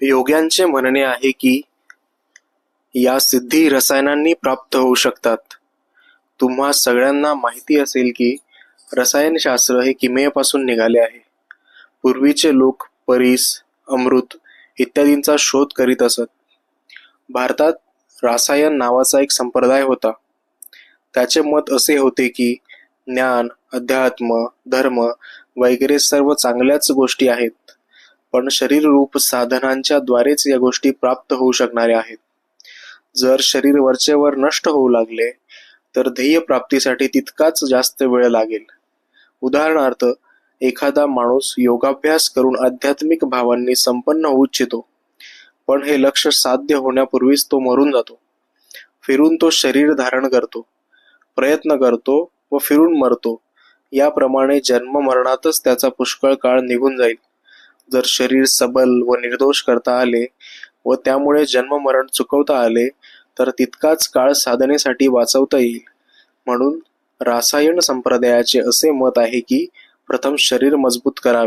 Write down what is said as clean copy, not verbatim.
योग्यांचे म्हणणे आहे की या सिद्धी रसायनांनी प्राप्त होऊ शकतात. तुम्हा सगळ्यांना माहिती असेल की रसायनशास्त्र हे किमयेपासून निघाले आहे. पूर्वीचे लोक परीस, अमृत इत्यादींचा शोध करीत असत. भारतात रासायन नावाचा एक संप्रदाय होता. त्याचे मत असे होते की ज्ञान, अध्यात्म, धर्म वगैरे सर्व चांगल्याच गोष्टी आहेत, पण शरीररूप साधनांच्या द्वारेच या गोष्टी प्राप्त होऊ शकणाऱ्या आहेत. जर शरीर वरचेवर नष्ट होऊ लागले तर ध्येय प्राप्तीसाठी तितकाच जास्त वेळ लागेल. उदाहरणार्थ, एखादा माणूस योगाभ्यास करून आध्यात्मिक भावांनी संपन्न होऊ इच्छितो, पण हे लक्ष्य साध्य होण्यापूर्वीच तो मरून जातो. फिरून तो शरीर धारण करतो, प्रयत्न करतो व फिरून मरतो. याप्रमाणे जन्ममरणातच त्याचा पुष्कळ काळ निघून जाईल. जर शरीर सबल व निर्दोष करता आले व त्यामुळे जन्ममरण चुकवता आले तर तितकाच काळ साधनेसाठी वाचवता येईल. म्हणून रासायन संप्रदायाचे असे मत आहे की प्रथम शरीर मजबूत करावे,